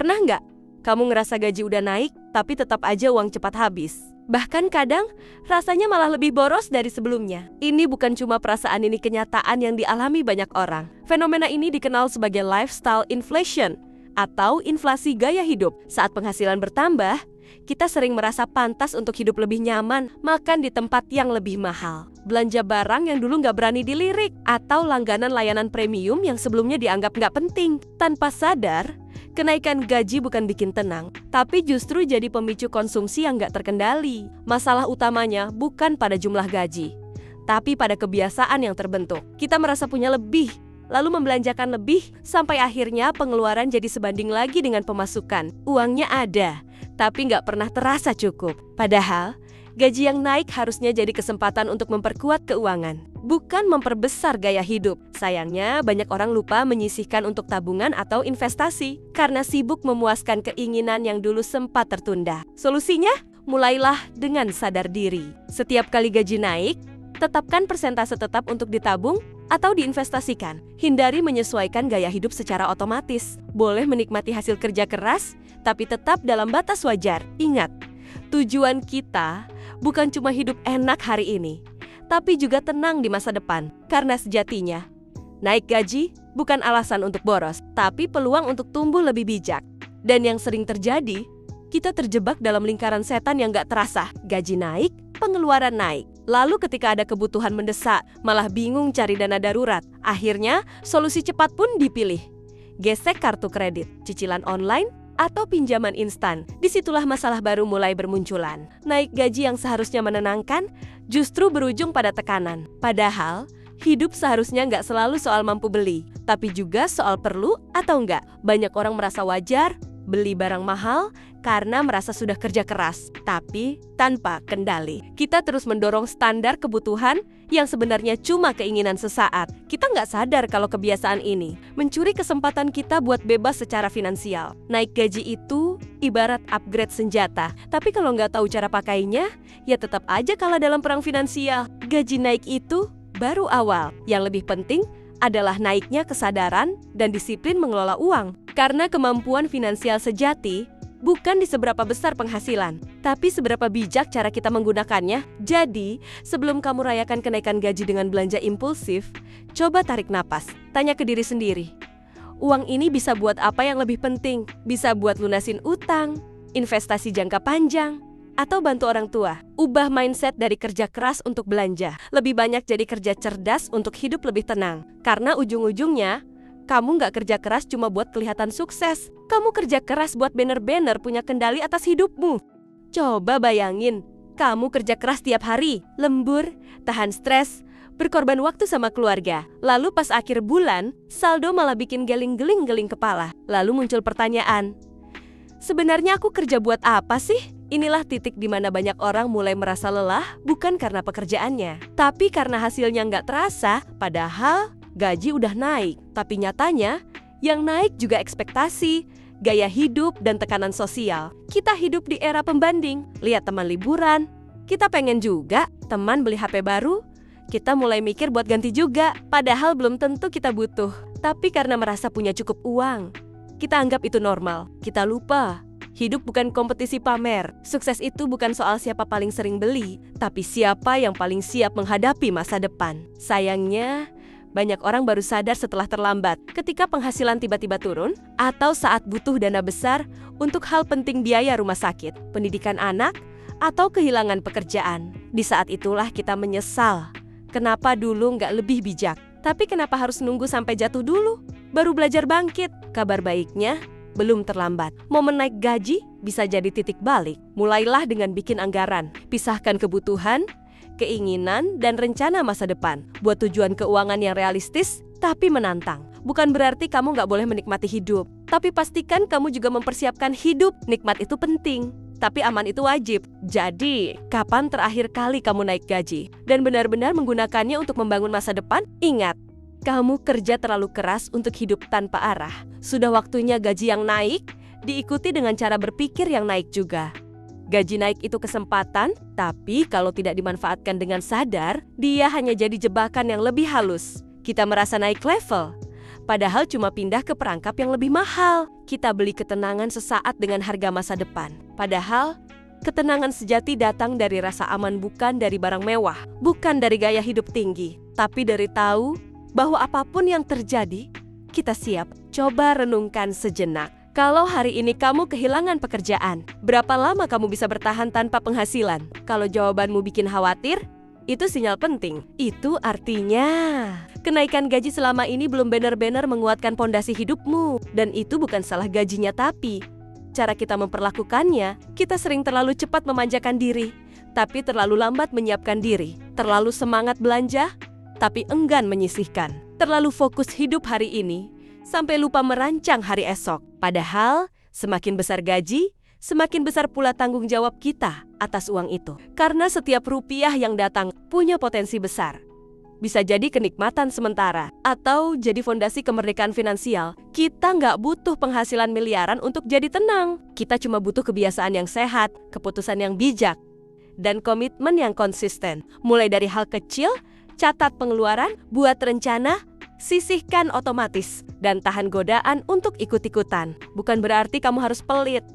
Pernah nggak kamu ngerasa gaji udah naik, tapi tetap aja uang cepat habis? Bahkan kadang rasanya malah lebih boros dari sebelumnya. Ini bukan cuma perasaan, ini kenyataan yang dialami banyak orang. Fenomena ini dikenal sebagai lifestyle inflation atau inflasi gaya hidup. Saat penghasilan bertambah, kita sering merasa pantas untuk hidup lebih nyaman, makan di tempat yang lebih mahal, belanja barang yang dulu nggak berani dilirik, atau langganan layanan premium yang sebelumnya dianggap nggak penting. Tanpa sadar, kenaikan gaji bukan bikin tenang, tapi justru jadi pemicu konsumsi yang nggak terkendali. Masalah utamanya bukan pada jumlah gaji, tapi pada kebiasaan yang terbentuk. Kita merasa punya lebih, lalu membelanjakan lebih, sampai akhirnya pengeluaran jadi sebanding lagi dengan pemasukan. Uangnya ada, tapi nggak pernah terasa cukup. Padahal, gaji yang naik harusnya jadi kesempatan untuk memperkuat keuangan, bukan memperbesar gaya hidup. Sayangnya, banyak orang lupa menyisihkan untuk tabungan atau investasi karena sibuk memuaskan keinginan yang dulu sempat tertunda. Solusinya, mulailah dengan sadar diri. Setiap kali gaji naik, tetapkan persentase tetap untuk ditabung atau diinvestasikan. Hindari menyesuaikan gaya hidup secara otomatis. Boleh menikmati hasil kerja keras, tapi tetap dalam batas wajar. Ingat, tujuan kita bukan cuma hidup enak hari ini, tapi juga tenang di masa depan. Karena sejatinya, naik gaji bukan alasan untuk boros, tapi peluang untuk tumbuh lebih bijak. Dan yang sering terjadi, kita terjebak dalam lingkaran setan yang gak terasa. Gaji naik, pengeluaran naik. Lalu ketika ada kebutuhan mendesak, malah bingung cari dana darurat. Akhirnya, solusi cepat pun dipilih. Gesek kartu kredit, cicilan online, atau pinjaman instan. Disitulah masalah baru mulai bermunculan. Naik gaji yang seharusnya menenangkan, justru berujung pada tekanan. Padahal, hidup seharusnya nggak selalu soal mampu beli, tapi juga soal perlu atau nggak. Banyak orang merasa wajar beli barang mahal karena merasa sudah kerja keras, tapi tanpa kendali. Kita terus mendorong standar kebutuhan yang sebenarnya cuma keinginan sesaat. Kita nggak sadar kalau kebiasaan ini mencuri kesempatan kita buat bebas secara finansial. Naik gaji itu ibarat upgrade senjata, tapi kalau nggak tahu cara pakainya, ya tetap aja kalah dalam perang finansial. Gaji naik itu baru awal. Yang lebih penting adalah naiknya kesadaran dan disiplin mengelola uang. Karena kemampuan finansial sejati bukan di seberapa besar penghasilan, tapi seberapa bijak cara kita menggunakannya. Jadi, sebelum kamu rayakan kenaikan gaji dengan belanja impulsif, coba tarik napas. Tanya ke diri sendiri, uang ini bisa buat apa yang lebih penting? Bisa buat lunasin utang, investasi jangka panjang, atau bantu orang tua. Ubah mindset dari kerja keras untuk belanja. Lebih banyak jadi kerja cerdas untuk hidup lebih tenang. Karena ujung-ujungnya, kamu nggak kerja keras cuma buat kelihatan sukses. Kamu kerja keras buat bener-bener punya kendali atas hidupmu. Coba bayangin, kamu kerja keras tiap hari, lembur, tahan stres, berkorban waktu sama keluarga. Lalu pas akhir bulan, saldo malah bikin geling-geling kepala. Lalu muncul pertanyaan, sebenarnya aku kerja buat apa sih? Inilah titik di mana banyak orang mulai merasa lelah, bukan karena pekerjaannya, tapi karena hasilnya nggak terasa, padahal gaji udah naik. Tapi nyatanya, yang naik juga ekspektasi, gaya hidup, dan tekanan sosial. Kita hidup di era pembanding. Lihat teman liburan, kita pengen juga. Teman beli HP baru, kita mulai mikir buat ganti juga. Padahal belum tentu kita butuh. Tapi karena merasa punya cukup uang, kita anggap itu normal. Kita lupa, hidup bukan kompetisi pamer. Sukses itu bukan soal siapa paling sering beli, tapi siapa yang paling siap menghadapi masa depan. Sayangnya, banyak orang baru sadar setelah terlambat, ketika penghasilan tiba-tiba turun, atau saat butuh dana besar untuk hal penting biaya rumah sakit, pendidikan anak, atau kehilangan pekerjaan. Di saat itulah kita menyesal, kenapa dulu nggak lebih bijak. Tapi kenapa harus nunggu sampai jatuh dulu, baru belajar bangkit? Kabar baiknya, belum terlambat. Momen naik gaji bisa jadi titik balik. Mulailah dengan bikin anggaran, pisahkan kebutuhan, keinginan, dan rencana masa depan. Buat tujuan keuangan yang realistis, tapi menantang. Bukan berarti kamu nggak boleh menikmati hidup, tapi pastikan kamu juga mempersiapkan hidup. Nikmat itu penting, tapi aman itu wajib. Jadi, kapan terakhir kali kamu naik gaji? Dan benar-benar menggunakannya untuk membangun masa depan? Ingat, kamu kerja terlalu keras untuk hidup tanpa arah. Sudah waktunya gaji yang naik diikuti dengan cara berpikir yang naik juga. Gaji naik itu kesempatan, tapi kalau tidak dimanfaatkan dengan sadar, dia hanya jadi jebakan yang lebih halus. Kita merasa naik level, padahal cuma pindah ke perangkap yang lebih mahal. Kita beli ketenangan sesaat dengan harga masa depan. Padahal ketenangan sejati datang dari rasa aman, bukan dari barang mewah, bukan dari gaya hidup tinggi, tapi dari tahu bahwa apapun yang terjadi, kita siap. Coba renungkan sejenak. Kalau hari ini kamu kehilangan pekerjaan, berapa lama kamu bisa bertahan tanpa penghasilan? Kalau jawabanmu bikin khawatir, itu sinyal penting. Itu artinya kenaikan gaji selama ini belum benar-benar menguatkan pondasi hidupmu. Dan itu bukan salah gajinya, tapi cara kita memperlakukannya. Kita sering terlalu cepat memanjakan diri, tapi terlalu lambat menyiapkan diri. Terlalu semangat belanja, tapi enggan menyisihkan. Terlalu fokus hidup hari ini, sampai lupa merancang hari esok. Padahal, semakin besar gaji, semakin besar pula tanggung jawab kita atas uang itu. Karena setiap rupiah yang datang punya potensi besar. Bisa jadi kenikmatan sementara, atau jadi fondasi kemerdekaan finansial. Kita nggak butuh penghasilan miliaran untuk jadi tenang. Kita cuma butuh kebiasaan yang sehat, keputusan yang bijak, dan komitmen yang konsisten. Mulai dari hal kecil, catat pengeluaran, buat rencana, sisihkan otomatis, dan tahan godaan untuk ikut-ikutan. Bukan berarti kamu harus pelit,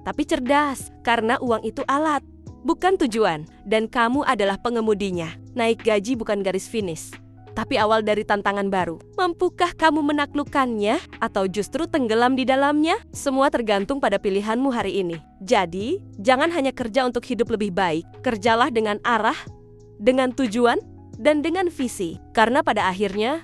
tapi cerdas, karena uang itu alat, bukan tujuan, dan kamu adalah pengemudinya. Naik gaji bukan garis finish, tapi awal dari tantangan baru. Mampukah kamu menaklukkannya, atau justru tenggelam di dalamnya? Semua tergantung pada pilihanmu hari ini. Jadi, jangan hanya kerja untuk hidup lebih baik, kerjalah dengan arah, dengan tujuan, dan dengan visi. Karena pada akhirnya,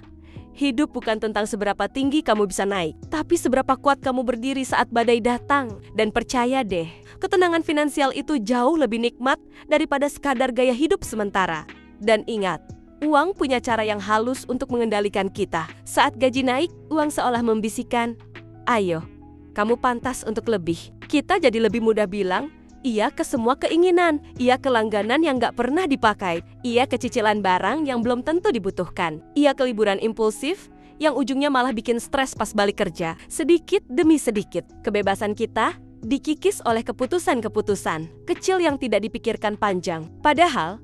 hidup bukan tentang seberapa tinggi kamu bisa naik, tapi seberapa kuat kamu berdiri saat badai datang. Dan percaya deh, ketenangan finansial itu jauh lebih nikmat daripada sekadar gaya hidup sementara. Dan ingat, uang punya cara yang halus untuk mengendalikan kita. Saat gaji naik, uang seolah membisikkan, "Ayo, kamu pantas untuk lebih." Kita jadi lebih mudah bilang iya ke semua keinginan, iya ke langganan yang gak pernah dipakai, iya ke cicilan barang yang belum tentu dibutuhkan, iya ke liburan impulsif yang ujungnya malah bikin stres pas balik kerja. Sedikit demi sedikit, kebebasan kita dikikis oleh keputusan-keputusan kecil yang tidak dipikirkan panjang. Padahal,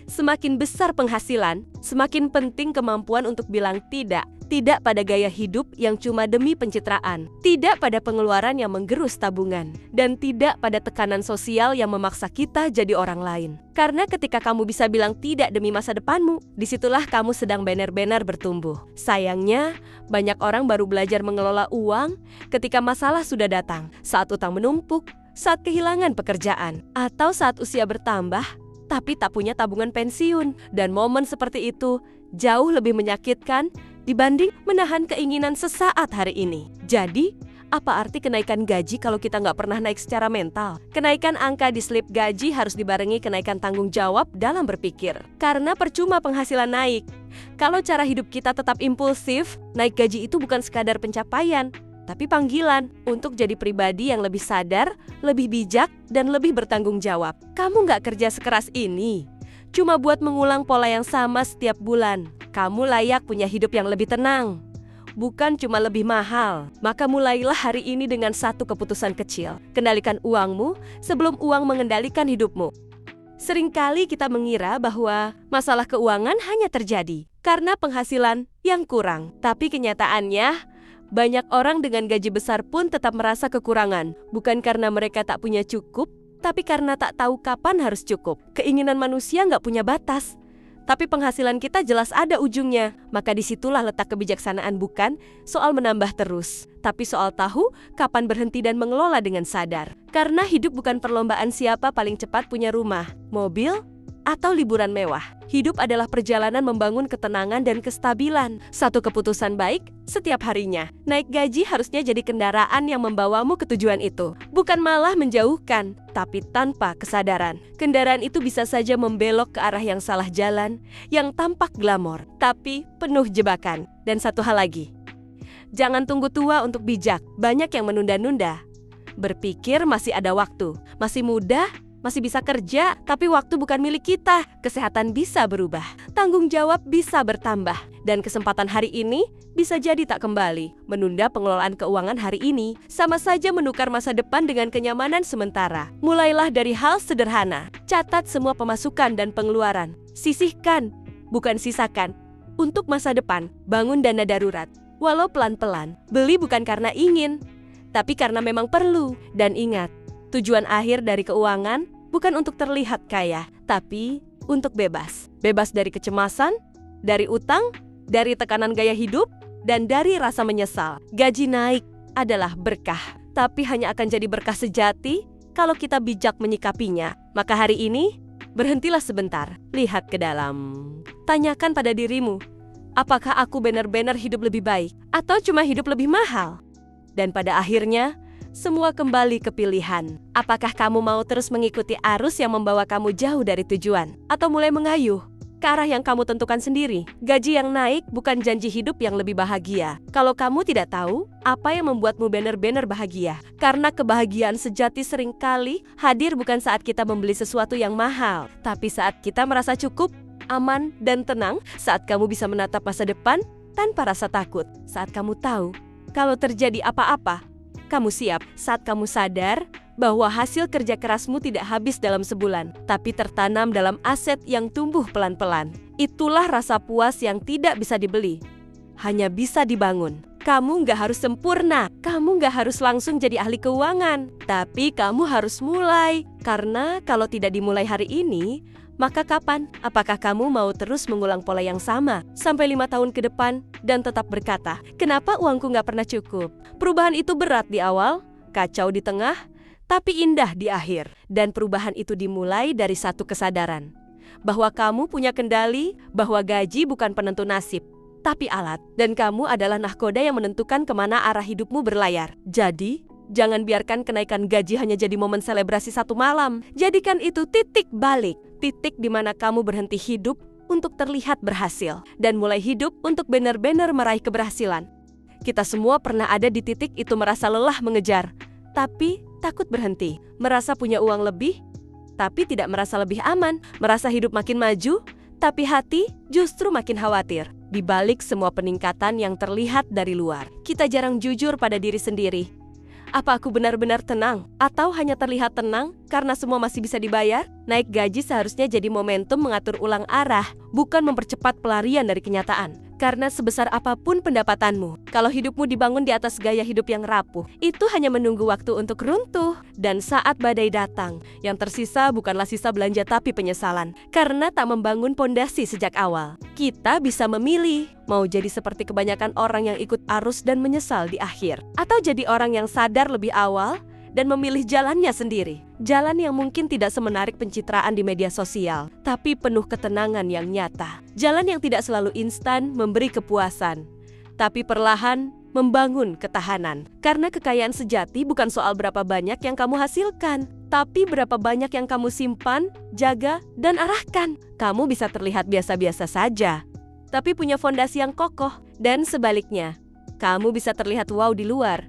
semakin besar penghasilan, semakin penting kemampuan untuk bilang tidak. Tidak pada gaya hidup yang cuma demi pencitraan, tidak pada pengeluaran yang menggerus tabungan, dan tidak pada tekanan sosial yang memaksa kita jadi orang lain. Karena ketika kamu bisa bilang tidak demi masa depanmu, disitulah kamu sedang benar-benar bertumbuh. Sayangnya, banyak orang baru belajar mengelola uang ketika masalah sudah datang, saat utang menumpuk, saat kehilangan pekerjaan, atau saat usia bertambah, tapi tak punya tabungan pensiun. Dan momen seperti itu jauh lebih menyakitkan dibanding menahan keinginan sesaat hari ini. Jadi, apa arti kenaikan gaji kalau kita nggak pernah naik secara mental? Kenaikan angka di slip gaji harus dibarengi kenaikan tanggung jawab dalam berpikir. Karena percuma penghasilan naik, kalau cara hidup kita tetap impulsif, naik gaji itu bukan sekadar pencapaian, tapi panggilan untuk jadi pribadi yang lebih sadar, lebih bijak, dan lebih bertanggung jawab. Kamu nggak kerja sekeras ini cuma buat mengulang pola yang sama setiap bulan. Kamu layak punya hidup yang lebih tenang, bukan cuma lebih mahal. Maka mulailah hari ini dengan satu keputusan kecil. Kendalikan uangmu sebelum uang mengendalikan hidupmu. Seringkali kita mengira bahwa masalah keuangan hanya terjadi karena penghasilan yang kurang. Tapi kenyataannya, banyak orang dengan gaji besar pun tetap merasa kekurangan. Bukan karena mereka tak punya cukup, tapi karena tak tahu kapan harus cukup. Keinginan manusia nggak punya batas, tapi penghasilan kita jelas ada ujungnya. Maka disitulah letak kebijaksanaan, bukan soal menambah terus, tapi soal tahu kapan berhenti dan mengelola dengan sadar. Karena hidup bukan perlombaan siapa paling cepat punya rumah, mobil, atau liburan mewah. Hidup adalah perjalanan membangun ketenangan dan kestabilan. Satu keputusan baik setiap harinya. Naik gaji harusnya jadi kendaraan yang membawamu ke tujuan itu, bukan malah menjauhkan. Tapi tanpa kesadaran, kendaraan itu bisa saja membelok ke arah yang salah, jalan yang tampak glamor, tapi penuh jebakan. Dan satu hal lagi, jangan tunggu tua untuk bijak. Banyak yang menunda-nunda, berpikir masih ada waktu, masih muda, masih bisa kerja, tapi waktu bukan milik kita. Kesehatan bisa berubah, tanggung jawab bisa bertambah, dan kesempatan hari ini bisa jadi tak kembali. Menunda pengelolaan keuangan hari ini sama saja menukar masa depan dengan kenyamanan sementara. Mulailah dari hal sederhana. Catat semua pemasukan dan pengeluaran. Sisihkan, bukan sisakan. Untuk masa depan, bangun dana darurat. walau pelan-pelan. Beli bukan karena ingin, tapi karena memang perlu. Dan ingat, tujuan akhir dari keuangan bukan untuk terlihat kaya, tapi untuk bebas. Bebas dari kecemasan, dari utang, dari tekanan gaya hidup, dan dari rasa menyesal. Gaji naik adalah berkah, tapi hanya akan jadi berkah sejati kalau kita bijak menyikapinya. Maka hari ini, berhentilah sebentar, lihat ke dalam. Tanyakan pada dirimu, apakah aku benar-benar hidup lebih baik atau cuma hidup lebih mahal? Dan pada akhirnya, semua kembali ke pilihan. Apakah kamu mau terus mengikuti arus yang membawa kamu jauh dari tujuan? Atau mulai mengayuh ke arah yang kamu tentukan sendiri? Gaji yang naik bukan janji hidup yang lebih bahagia. Kalau kamu tidak tahu apa yang membuatmu benar-benar bahagia. Karena kebahagiaan sejati seringkali hadir bukan saat kita membeli sesuatu yang mahal, tapi saat kita merasa cukup, aman, dan tenang. Saat kamu bisa menatap masa depan tanpa rasa takut. Saat kamu tahu kalau terjadi apa-apa, kamu siap. Saat kamu sadar bahwa hasil kerja kerasmu tidak habis dalam sebulan, tapi tertanam dalam aset yang tumbuh pelan-pelan. Itulah rasa puas yang tidak bisa dibeli, hanya bisa dibangun. Kamu nggak harus sempurna, kamu nggak harus langsung jadi ahli keuangan, tapi kamu harus mulai. Karena kalau tidak dimulai hari ini, maka kapan? Apakah kamu mau terus mengulang pola yang sama sampai 5 tahun ke depan dan tetap berkata, kenapa uangku nggak pernah cukup? Perubahan itu berat di awal, kacau di tengah, tapi indah di akhir. Dan perubahan itu dimulai dari satu kesadaran, bahwa kamu punya kendali, bahwa gaji bukan penentu nasib, tapi alat. Dan kamu adalah nahkoda yang menentukan kemana arah hidupmu berlayar. Jadi, jangan biarkan kenaikan gaji hanya jadi momen selebrasi satu malam. Jadikan itu titik balik. Titik di mana kamu berhenti hidup untuk terlihat berhasil dan mulai hidup untuk benar-benar meraih keberhasilan. Kita semua pernah ada di titik itu, merasa lelah mengejar, tapi takut berhenti. Merasa punya uang lebih, tapi tidak merasa lebih aman. Merasa hidup makin maju, tapi hati justru makin khawatir. Di balik semua peningkatan yang terlihat dari luar, kita jarang jujur pada diri sendiri. Apa aku benar-benar tenang? Atau hanya terlihat tenang karena semua masih bisa dibayar? Naik gaji seharusnya jadi momentum mengatur ulang arah, bukan mempercepat pelarian dari kenyataan. Karena sebesar apapun pendapatanmu, kalau hidupmu dibangun di atas gaya hidup yang rapuh, itu hanya menunggu waktu untuk runtuh. Dan saat badai datang, yang tersisa bukanlah sisa belanja tapi penyesalan. Karena tak membangun pondasi sejak awal. Kita bisa memilih, mau jadi seperti kebanyakan orang yang ikut arus dan menyesal di akhir, atau jadi orang yang sadar lebih awal dan memilih jalannya sendiri. Jalan yang mungkin tidak semenarik pencitraan di media sosial, tapi penuh ketenangan yang nyata. Jalan yang tidak selalu instan memberi kepuasan, tapi perlahan membangun ketahanan. Karena kekayaan sejati bukan soal berapa banyak yang kamu hasilkan, tapi berapa banyak yang kamu simpan, jaga, dan arahkan. Kamu bisa terlihat biasa-biasa saja, tapi punya fondasi yang kokoh. Dan sebaliknya, kamu bisa terlihat wow di luar,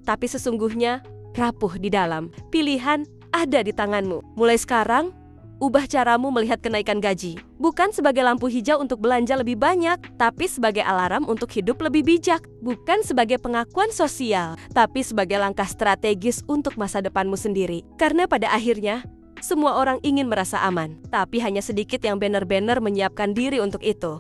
tapi sesungguhnya rapuh di dalam. Pilihan ada di tanganmu. Mulai sekarang, ubah caramu melihat kenaikan gaji. Bukan sebagai lampu hijau untuk belanja lebih banyak, tapi sebagai alarm untuk hidup lebih bijak. Bukan sebagai pengakuan sosial, tapi sebagai langkah strategis untuk masa depanmu sendiri. Karena pada akhirnya, semua orang ingin merasa aman, tapi hanya sedikit yang benar-benar menyiapkan diri untuk itu.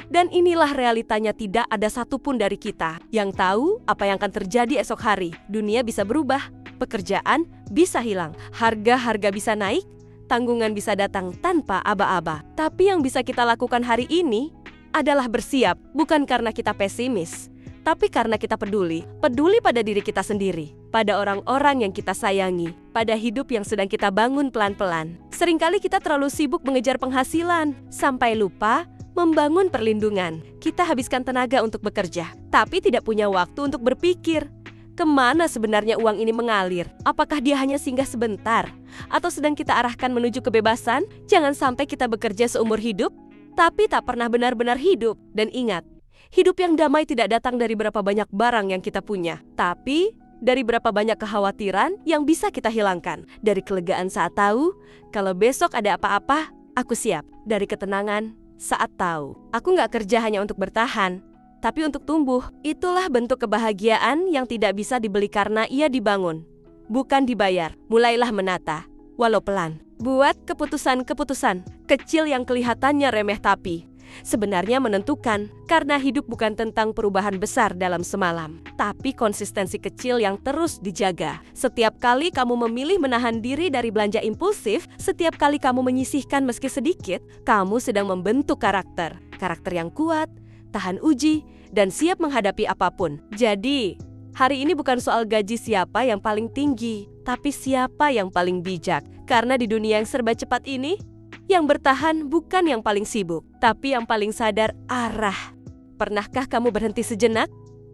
Dan inilah realitanya, tidak ada satupun dari kita yang tahu apa yang akan terjadi esok hari. Dunia bisa berubah, pekerjaan bisa hilang, harga-harga bisa naik, tanggungan bisa datang tanpa aba-aba. Tapi yang bisa kita lakukan hari ini adalah bersiap, bukan karena kita pesimis, tapi karena kita peduli. Peduli pada diri kita sendiri, pada orang-orang yang kita sayangi, pada hidup yang sedang kita bangun pelan-pelan. Seringkali kita terlalu sibuk mengejar penghasilan, sampai lupa membangun perlindungan. Kita habiskan tenaga untuk bekerja, tapi tidak punya waktu untuk berpikir, kemana sebenarnya uang ini mengalir? Apakah dia hanya singgah sebentar? Atau sedang kita arahkan menuju kebebasan? Jangan sampai kita bekerja seumur hidup, tapi tak pernah benar-benar hidup. Dan ingat, hidup yang damai tidak datang dari berapa banyak barang yang kita punya, tapi dari berapa banyak kekhawatiran yang bisa kita hilangkan. Dari kelegaan saat tahu, kalau besok ada apa-apa, aku siap. Dari ketenangan saat tahu, aku nggak kerja hanya untuk bertahan, tapi untuk tumbuh. Itulah bentuk kebahagiaan yang tidak bisa dibeli karena ia dibangun, bukan dibayar. Mulailah menata, walau pelan. Buat keputusan-keputusan kecil yang kelihatannya remeh, tapi sebenarnya menentukan, karena hidup bukan tentang perubahan besar dalam semalam, tapi konsistensi kecil yang terus dijaga. Setiap kali kamu memilih menahan diri dari belanja impulsif, setiap kali kamu menyisihkan meski sedikit, kamu sedang membentuk karakter yang kuat, tahan uji, dan siap menghadapi apapun. Jadi, hari ini bukan soal gaji siapa yang paling tinggi, tapi siapa yang paling bijak. Karena di dunia yang serba cepat ini, yang bertahan bukan yang paling sibuk, tapi yang paling sadar arah. Pernahkah kamu berhenti sejenak,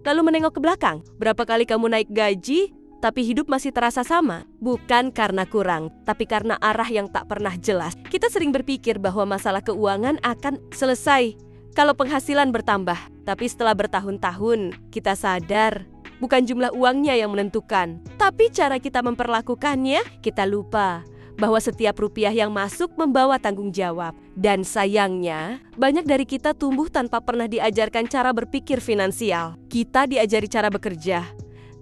lalu menengok ke belakang? Berapa kali kamu naik gaji, tapi hidup masih terasa sama? Bukan karena kurang, tapi karena arah yang tak pernah jelas. Kita sering berpikir bahwa masalah keuangan akan selesai kalau penghasilan bertambah. Tapi setelah bertahun-tahun, kita sadar bukan jumlah uangnya yang menentukan, tapi cara kita memperlakukannya. Kita lupa bahwa setiap rupiah yang masuk membawa tanggung jawab. Dan sayangnya, banyak dari kita tumbuh tanpa pernah diajarkan cara berpikir finansial. Kita diajari cara bekerja,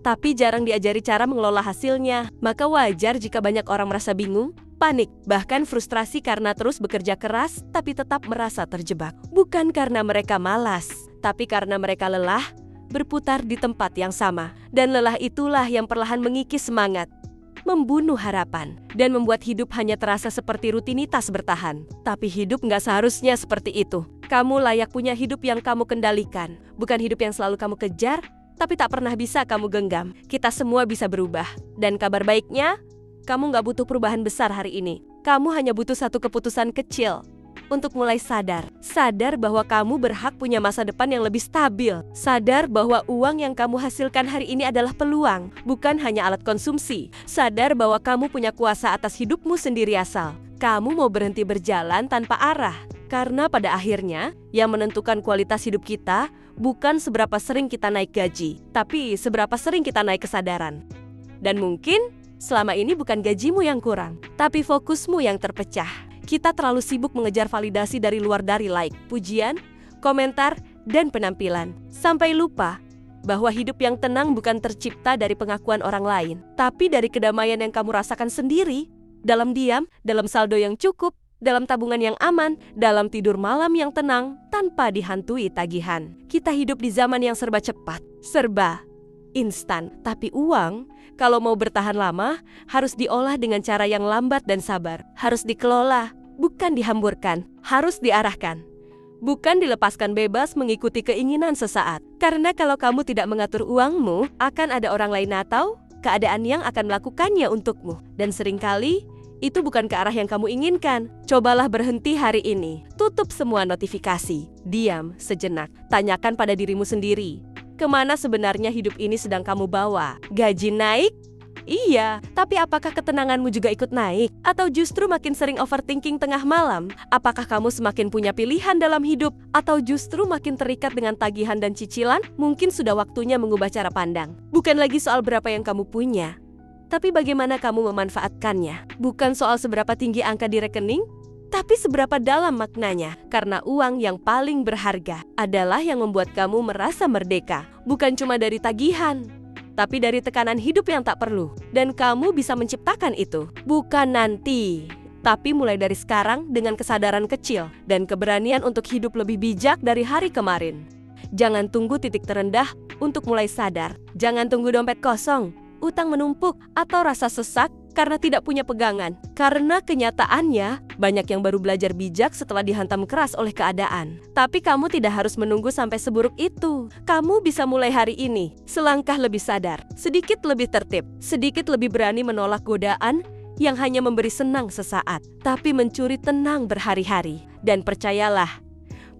tapi jarang diajari cara mengelola hasilnya. Maka wajar jika banyak orang merasa bingung, panik, bahkan frustrasi karena terus bekerja keras tapi tetap merasa terjebak. Bukan karena mereka malas, tapi karena mereka lelah berputar di tempat yang sama. Dan lelah itulah yang perlahan mengikis semangat, membunuh harapan, dan membuat hidup hanya terasa seperti rutinitas bertahan. Tapi hidup nggak seharusnya seperti itu. Kamu layak punya hidup yang kamu kendalikan, bukan hidup yang selalu kamu kejar, tapi tak pernah bisa kamu genggam. Kita semua bisa berubah. Dan kabar baiknya, kamu nggak butuh perubahan besar hari ini. Kamu hanya butuh satu keputusan kecil untuk mulai sadar. Sadar bahwa kamu berhak punya masa depan yang lebih stabil. Sadar bahwa uang yang kamu hasilkan hari ini adalah peluang, bukan hanya alat konsumsi. Sadar bahwa kamu punya kuasa atas hidupmu sendiri asal kamu mau berhenti berjalan tanpa arah. Karena pada akhirnya, yang menentukan kualitas hidup kita bukan seberapa sering kita naik gaji, tapi seberapa sering kita naik kesadaran. Dan mungkin selama ini bukan gajimu yang kurang, tapi fokusmu yang terpecah. Kita terlalu sibuk mengejar validasi dari luar, dari like, pujian, komentar, dan penampilan, sampai lupa bahwa hidup yang tenang bukan tercipta dari pengakuan orang lain, tapi dari kedamaian yang kamu rasakan sendiri, dalam diam, dalam saldo yang cukup, dalam tabungan yang aman, dalam tidur malam yang tenang, tanpa dihantui tagihan. Kita hidup di zaman yang serba cepat, serba instan, tapi uang, kalau mau bertahan lama, harus diolah dengan cara yang lambat dan sabar. Harus dikelola, bukan dihamburkan. Harus diarahkan, bukan dilepaskan bebas mengikuti keinginan sesaat. Karena kalau kamu tidak mengatur uangmu, akan ada orang lain atau keadaan yang akan melakukannya untukmu. Dan seringkali, itu bukan ke arah yang kamu inginkan. Cobalah berhenti hari ini. Tutup semua notifikasi. Diam sejenak. Tanyakan pada dirimu sendiri, kemana sebenarnya hidup ini sedang kamu bawa? Gaji naik? Iya, tapi apakah ketenanganmu juga ikut naik? Atau justru makin sering overthinking tengah malam? Apakah kamu semakin punya pilihan dalam hidup? Atau justru makin terikat dengan tagihan dan cicilan? Mungkin sudah waktunya mengubah cara pandang. Bukan lagi soal berapa yang kamu punya, tapi bagaimana kamu memanfaatkannya. Bukan soal seberapa tinggi angka di rekening, tapi seberapa dalam maknanya. Karena uang yang paling berharga adalah yang membuat kamu merasa merdeka. Bukan cuma dari tagihan, tapi dari tekanan hidup yang tak perlu. Dan kamu bisa menciptakan itu. Bukan nanti, tapi mulai dari sekarang dengan kesadaran kecil dan keberanian untuk hidup lebih bijak dari hari kemarin. Jangan tunggu titik terendah untuk mulai sadar. Jangan tunggu dompet kosong, utang menumpuk, atau rasa sesak karena tidak punya pegangan. Karena kenyataannya, banyak yang baru belajar bijak setelah dihantam keras oleh keadaan. Tapi kamu tidak harus menunggu sampai seburuk itu. Kamu bisa mulai hari ini, selangkah lebih sadar, sedikit lebih tertib, sedikit lebih berani menolak godaan yang hanya memberi senang sesaat, tapi mencuri tenang berhari-hari. Dan percayalah,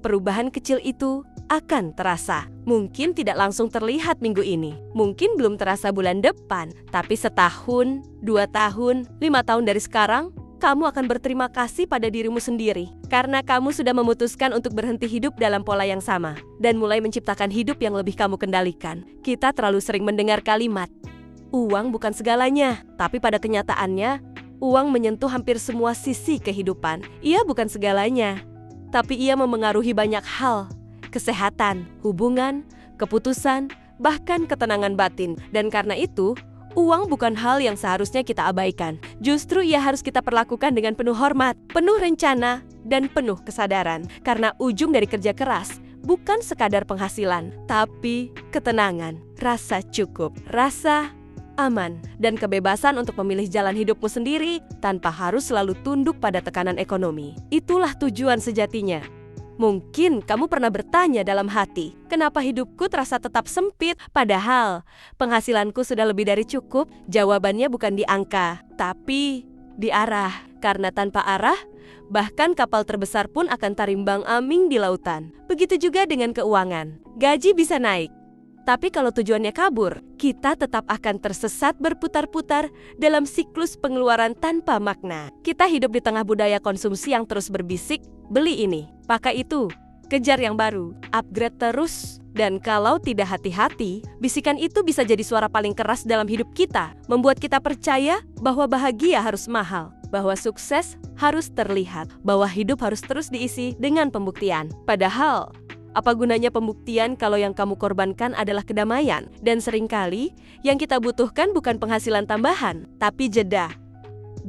perubahan kecil itu akan terasa. Mungkin tidak langsung terlihat minggu ini, mungkin belum terasa bulan depan, tapi setahun, 2 tahun, 5 tahun dari sekarang, kamu akan berterima kasih pada dirimu sendiri. Karena kamu sudah memutuskan untuk berhenti hidup dalam pola yang sama, dan mulai menciptakan hidup yang lebih kamu kendalikan. Kita terlalu sering mendengar kalimat, uang bukan segalanya, tapi pada kenyataannya, uang menyentuh hampir semua sisi kehidupan. Ia bukan segalanya, tapi ia memengaruhi banyak hal. Kesehatan, hubungan, keputusan, bahkan ketenangan batin. Dan karena itu, Uang bukan hal yang seharusnya kita abaikan. Justru ia harus kita perlakukan dengan penuh hormat, penuh rencana, dan penuh kesadaran. Karena ujung dari kerja keras bukan sekadar penghasilan, tapi ketenangan, rasa cukup, rasa aman, dan kebebasan untuk memilih jalan hidupmu sendiri tanpa harus selalu tunduk pada tekanan ekonomi. Itulah tujuan sejatinya. Mungkin kamu pernah bertanya dalam hati, kenapa hidupku terasa tetap sempit padahal penghasilanku sudah lebih dari cukup? Jawabannya bukan di angka, tapi di arah. Karena tanpa arah, bahkan kapal terbesar pun akan tarimbang-ambing di lautan. Begitu juga dengan keuangan. Gaji bisa naik, tapi kalau tujuannya kabur, kita tetap akan tersesat berputar-putar dalam siklus pengeluaran tanpa makna. Kita hidup di tengah budaya konsumsi yang terus berbisik, beli ini, pakai itu, kejar yang baru, upgrade terus. Dan kalau tidak hati-hati, bisikan itu bisa jadi suara paling keras dalam hidup kita, membuat kita percaya bahwa bahagia harus mahal, bahwa sukses harus terlihat, bahwa hidup harus terus diisi dengan pembuktian. Padahal, apa gunanya pembuktian kalau yang kamu korbankan adalah kedamaian? Dan seringkali, yang kita butuhkan bukan penghasilan tambahan, tapi jeda.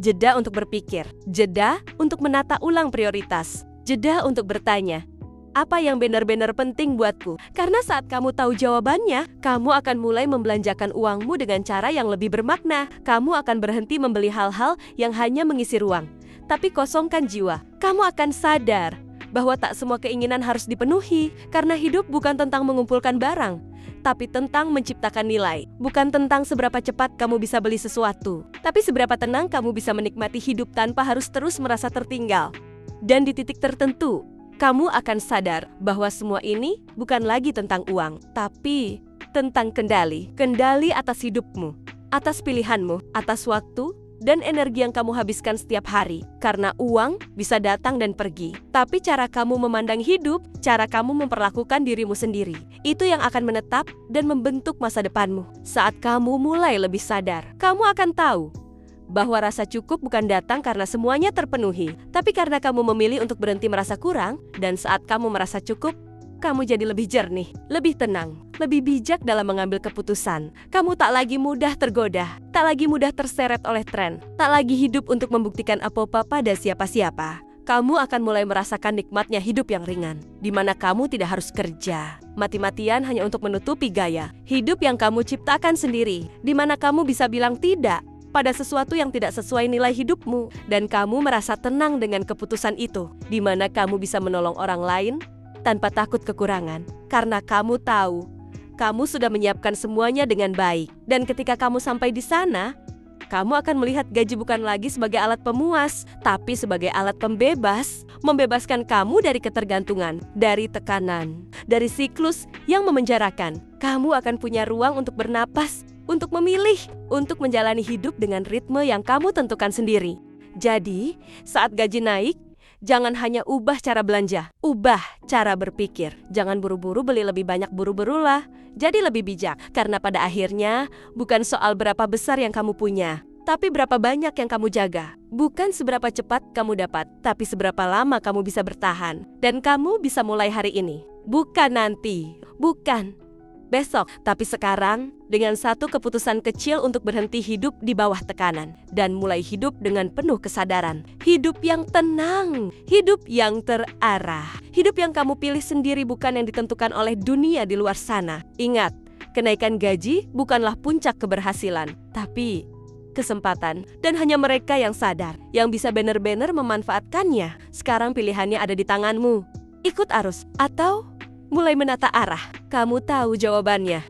Jeda untuk berpikir, jeda untuk menata ulang prioritas, jeda untuk bertanya, apa yang benar-benar penting buatku? Karena saat kamu tahu jawabannya, kamu akan mulai membelanjakan uangmu dengan cara yang lebih bermakna. Kamu akan berhenti membeli hal-hal yang hanya mengisi ruang, tapi kosongkan jiwa. Kamu akan sadar bahwa tak semua keinginan harus dipenuhi, karena hidup bukan tentang mengumpulkan barang, tapi tentang menciptakan nilai. Bukan tentang seberapa cepat kamu bisa beli sesuatu, tapi seberapa tenang kamu bisa menikmati hidup tanpa harus terus merasa tertinggal. Dan di titik tertentu, kamu akan sadar bahwa semua ini bukan lagi tentang uang, tapi tentang kendali. Kendali atas hidupmu, atas pilihanmu, atas waktu dan energi yang kamu habiskan setiap hari. Karena uang bisa datang dan pergi, tapi cara kamu memandang hidup, cara kamu memperlakukan dirimu sendiri, itu yang akan menetap dan membentuk masa depanmu. Saat kamu mulai lebih sadar, kamu akan tahu bahwa rasa cukup bukan datang karena semuanya terpenuhi, tapi karena kamu memilih untuk berhenti merasa kurang. Dan saat kamu merasa cukup, kamu jadi lebih jernih, lebih tenang, lebih bijak dalam mengambil keputusan. Kamu tak lagi mudah tergoda, tak lagi mudah terseret oleh tren, tak lagi hidup untuk membuktikan apa-apa pada siapa-siapa. Kamu akan mulai merasakan nikmatnya hidup yang ringan, di mana kamu tidak harus kerja mati-matian hanya untuk menutupi gaya. Hidup yang kamu ciptakan sendiri, di mana kamu bisa bilang tidak pada sesuatu yang tidak sesuai nilai hidupmu, dan kamu merasa tenang dengan keputusan itu, di mana kamu bisa menolong orang lain tanpa takut kekurangan, karena kamu tahu kamu sudah menyiapkan semuanya dengan baik. Dan ketika kamu sampai di sana, kamu akan melihat gaji bukan lagi sebagai alat pemuas, tapi sebagai alat pembebas, membebaskan kamu dari ketergantungan, dari tekanan, dari siklus yang memenjarakan. Kamu akan punya ruang untuk bernapas, untuk memilih, untuk menjalani hidup dengan ritme yang kamu tentukan sendiri. Jadi, saat gaji naik, jangan hanya ubah cara belanja, ubah cara berpikir. Jangan buru-buru beli lebih banyak, buru-burulah. Jadi lebih bijak, karena pada akhirnya bukan soal berapa besar yang kamu punya, tapi berapa banyak yang kamu jaga. Bukan seberapa cepat kamu dapat, tapi seberapa lama kamu bisa bertahan. Dan kamu bisa mulai hari ini, bukan nanti, bukan besok, tapi sekarang, dengan satu keputusan kecil untuk berhenti hidup di bawah tekanan dan mulai hidup dengan penuh kesadaran. Hidup yang tenang, hidup yang terarah, hidup yang kamu pilih sendiri, bukan yang ditentukan oleh dunia di luar sana. Ingat, kenaikan gaji bukanlah puncak keberhasilan, tapi kesempatan. Dan hanya mereka yang sadar, yang bisa benar-benar memanfaatkannya. Sekarang pilihannya ada di tanganmu. Ikut arus atau mulai menata arah. Kamu tahu jawabannya.